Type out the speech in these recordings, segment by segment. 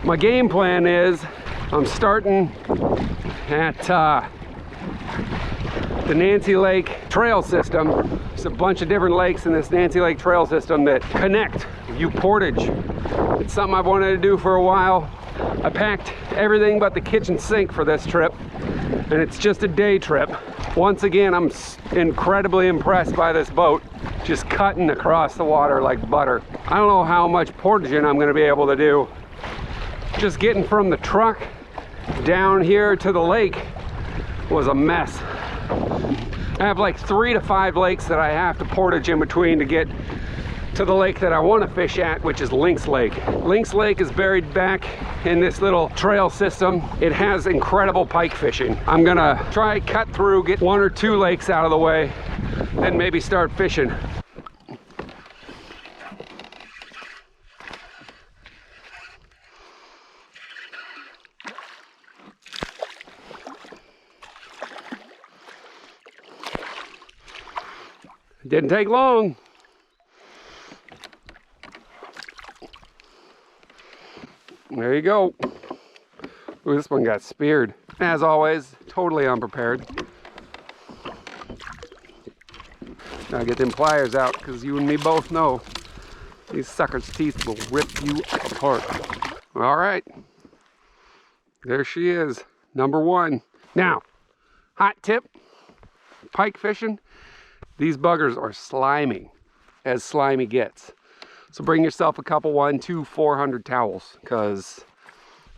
My game plan is I'm starting at the Nancy Lake trail system. There's a bunch of different lakes in this Nancy Lake trail system that connect Portage. It's something I've wanted to do for a while. I packed everything but the kitchen sink for this trip, and it's just a day trip. Once again, I'm incredibly impressed by this boat, just cutting across the water like butter. I don't know how much portaging I'm gonna be able to do. Just getting from the truck down here to the lake was a mess. I have like 3 to 5 lakes that I have to portage in between to get to the lake that I want to fish at, which is Lynx Lake. Lynx Lake is buried back in this little trail system. It has incredible pike fishing. I'm gonna try cut through, get 1 or 2 lakes out of the way, then maybe start fishing. Didn't take long. There you go. Ooh, this one got speared. As always, totally unprepared. Gotta get them pliers out, because you and me both know these suckers' teeth will rip you apart. All right. There she is, number 1. Now, hot tip, pike fishing. These buggers are slimy, as slimy gets. So bring yourself a couple 1, 2, 400 towels, because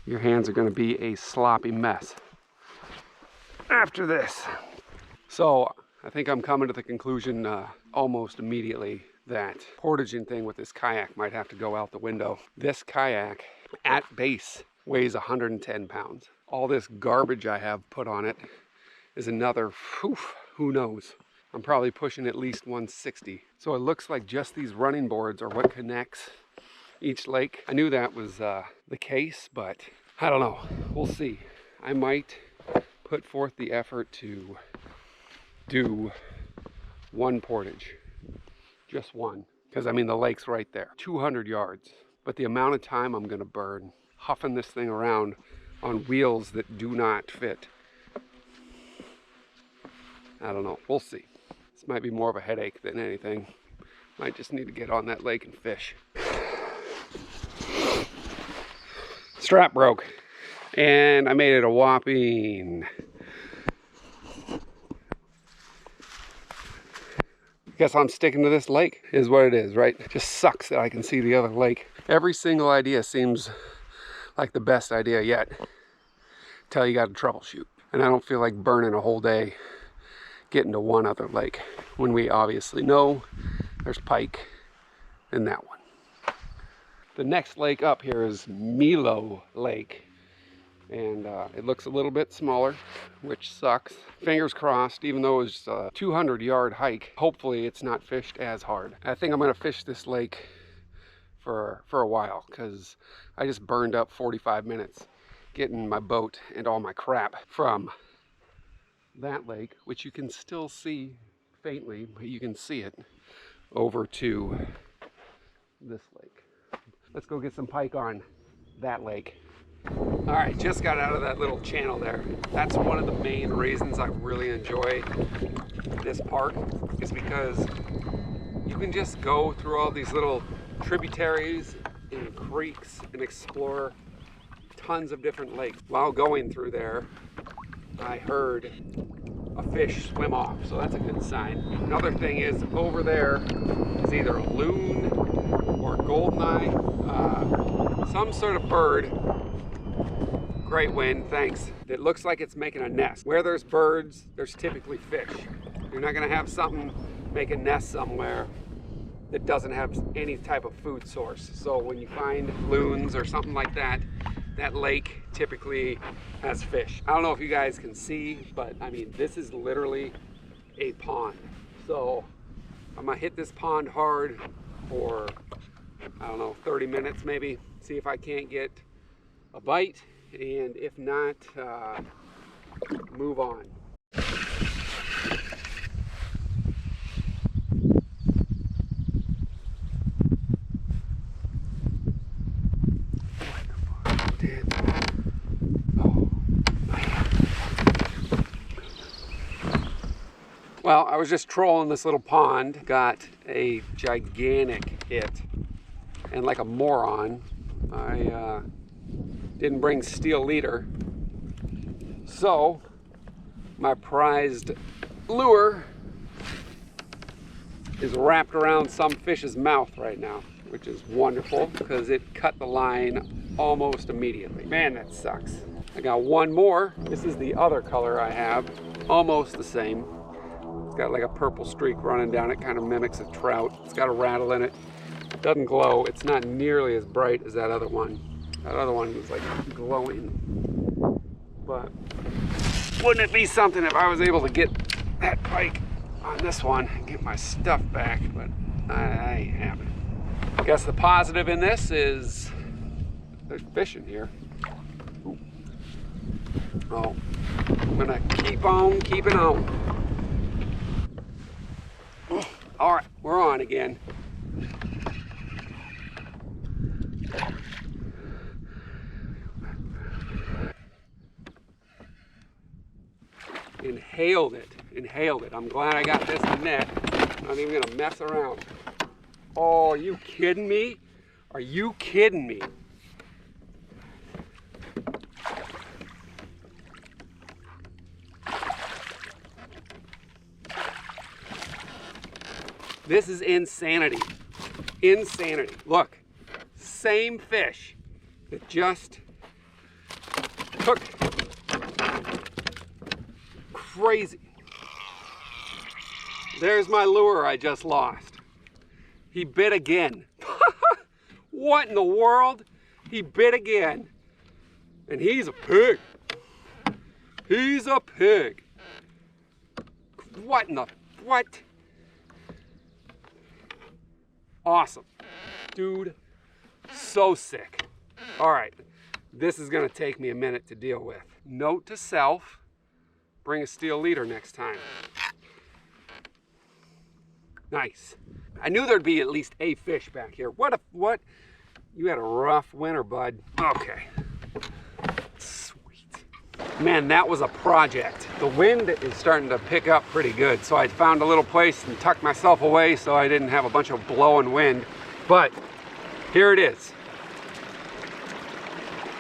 your hands are going to be a sloppy mess after this. So I think I'm coming to the conclusion almost immediately that portaging thing with this kayak might have to go out the window. This kayak at base weighs 110 pounds. All this garbage I have put on it is another, who knows? I'm probably pushing at least 160. So it looks like just these running boards are what connects each lake. I knew that was the case, but I don't know. We'll see. I might put forth the effort to do 1 portage. Just 1. Because I mean, the lake's right there. 200 yards. But the amount of time I'm gonna burn huffing this thing around on wheels that do not fit, I don't know. We'll see. This might be more of a headache than anything. Might just need to get on that lake and fish. Strap broke, and I made it a whopping, guess I'm sticking to this lake is what it is, right? It just sucks that I can see the other lake. Every single idea seems like the best idea yet till you got to troubleshoot, and I don't feel like burning a whole day getting to one other lake when we obviously know there's pike in that one. The next lake up here is Milo Lake, and it looks a little bit smaller, which sucks. Fingers crossed, even though it's a 200-yard hike, hopefully it's not fished as hard. I think I'm gonna fish this lake for a while, because I just burned up 45 minutes getting my boat and all my crap from that lake, which you can still see faintly, but you can see it, over to this lake. Let's go get some pike on that lake. All right, just got out of that little channel there. That's one of the main reasons I really enjoy this park, is because you can just go through all these little tributaries and creeks and explore tons of different lakes. While going through there, I heard a fish swim off, so that's a good sign. Another thing is, over there is either a loon or goldeneye, some sort of bird. Great wind, thanks. It looks like it's making a nest. Where there's birds, there's typically fish. You're not gonna have something make a nest somewhere that doesn't have any type of food source. So when you find loons or something like that, that lake typically has fish. I don't know if you guys can see, but I mean, this is literally a pond. So I'm gonna hit this pond hard for, I don't know, 30 minutes maybe, see if I can't get a bite, and if not, move on. it. Oh, man. Well, I was just trolling this little pond, got a gigantic hit, and like a moron, I didn't bring steel leader, so my prized lure is wrapped around some fish's mouth right now, which is wonderful because it cut the line almost immediately. Man, that sucks. I got one more. This is the other color I have, almost the same. It's got like a purple streak running down it, kind of mimics a trout. It's got a rattle in it. It doesn't glow. It's not nearly as bright as that other one. That other one was like glowing. But wouldn't it be something if I was able to get that pike on this one and get my stuff back? But I haven't. I guess the positive in this is there's fish in here. Ooh. Oh, I'm gonna keep on keeping on. All right, we're on again. Inhaled it. I'm glad I got this net. I'm not even gonna mess around. Oh, are you kidding me? Are you kidding me? This is insanity. Insanity. Look, same fish that just took crazy. There's my lure I just lost. He bit again. What in the world? He bit again. And he's a pig. He's a pig. What in the, what? Awesome. Dude, so sick. All right, this is gonna take me a minute to deal with. Note to self, bring a steel leader next time. Nice. I knew there'd be at least a fish back here. What? You had a rough winter, bud. Okay. Sweet. Man, that was a project. The wind is starting to pick up pretty good, so I found a little place and tucked myself away so I didn't have a bunch of blowing wind. But here it is.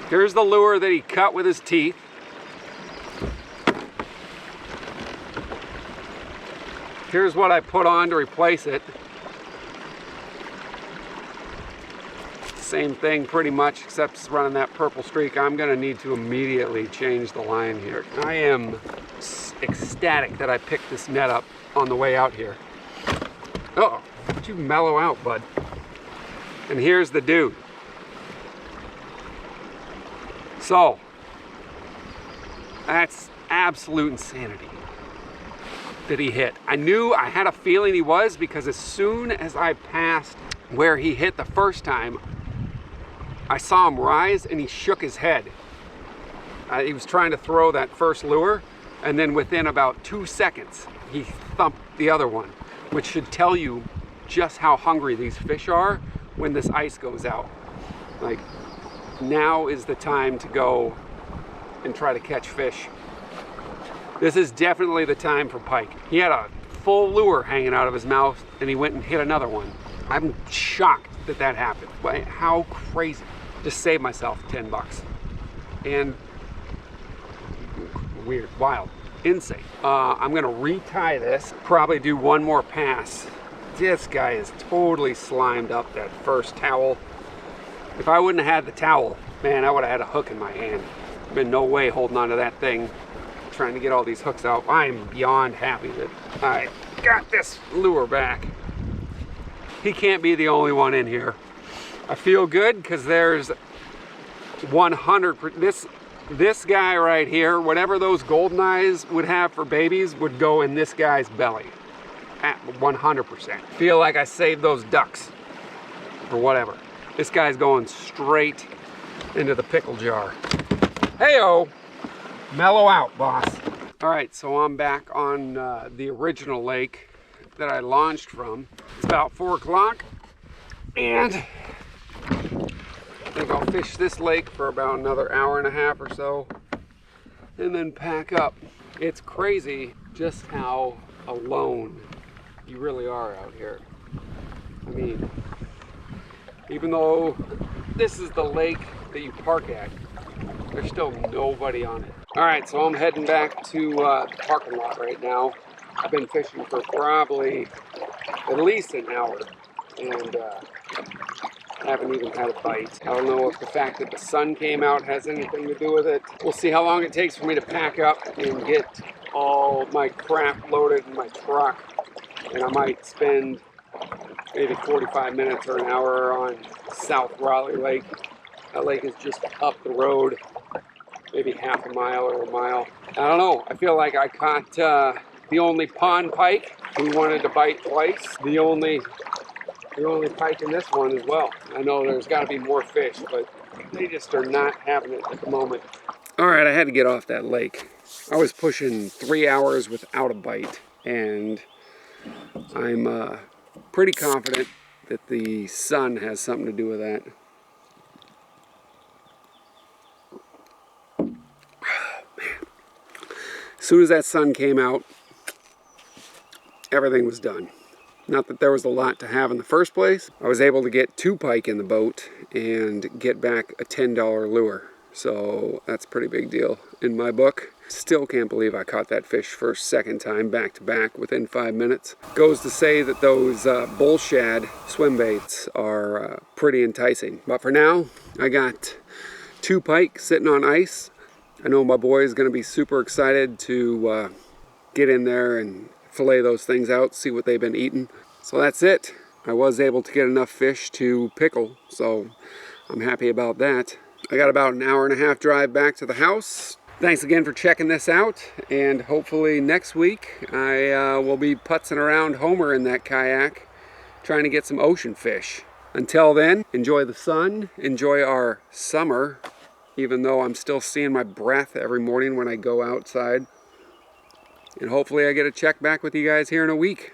Here's the lure that he cut with his teeth. Here's what I put on to replace it. Same thing pretty much, except it's running that purple streak. I'm gonna need to immediately change the line here. I am ecstatic that I picked this net up on the way out here. Uh-oh, would you mellow out, bud? And here's the dude. So, that's absolute insanity that he hit. I had a feeling he was, because as soon as I passed where he hit the first time, I saw him rise and he shook his head. He was trying to throw that first lure, and then within about 2 seconds, he thumped the other one, which should tell you just how hungry these fish are when this ice goes out. Like, now is the time to go and try to catch fish. This is definitely the time for pike. He had a full lure hanging out of his mouth and he went and hit another one. I'm shocked that that happened. How crazy. Just saved myself 10 bucks. And weird, wild, insane. I'm gonna retie this, probably do one more pass. This guy is totally slimed up that first towel. If I wouldn't have had the towel, man, I would have had a hook in my hand. Been no way holding on to that thing, trying to get all these hooks out. I am beyond happy that I got this lure back. He can't be the only one in here. I feel good because there's 100%, this guy right here, whatever those golden eyes would have for babies would go in this guy's belly at 100%. Feel like I saved those ducks or whatever. This guy's going straight into the pickle jar. Hey-o, mellow out, boss. All right, so I'm back on the original lake that I launched from. It's about 4 o'clock, and I think I'll fish this lake for about another hour and a half or so, and then pack up. It's crazy just how alone you really are out here. I mean, even though this is the lake that you park at, there's still nobody on it. All right, so I'm heading back to the parking lot right now. I've been fishing for probably at least an hour, and haven't even had a bite. I don't know if the fact that the sun came out has anything to do with it. We'll see how long it takes for me to pack up and get all my crap loaded in my truck, and I might spend maybe 45 minutes or an hour on South Raleigh Lake. That lake is just up the road, maybe half a mile or a mile. I don't know, I feel like I caught the only pond pike who wanted to bite twice. The only pike in this one as well. I know there's got to be more fish, but they just are not having it at the moment. All right, I had to get off that lake. I was pushing 3 hours without a bite, and I'm pretty confident that the sun has something to do with that. Man. As soon as that sun came out, everything was done. Not that there was a lot to have in the first place. I was able to get 2 pike in the boat and get back a $10 lure. So that's a pretty big deal in my book. Still can't believe I caught that fish for a second time back to back within 5 minutes. Goes to say that those bull shad swim baits are pretty enticing. But for now, I got 2 pike sitting on ice. I know my boy is going to be super excited to get in there and fillet those things out, see what they've been eating. So that's it. I was able to get enough fish to pickle, so I'm happy about that. I got about an hour and a half drive back to the house. Thanks again for checking this out, and hopefully next week I will be putzing around Homer in that kayak trying to get some ocean fish. Until then, enjoy the sun, enjoy our summer, even though I'm still seeing my breath every morning when I go outside. And hopefully I get a check back with you guys here in a week.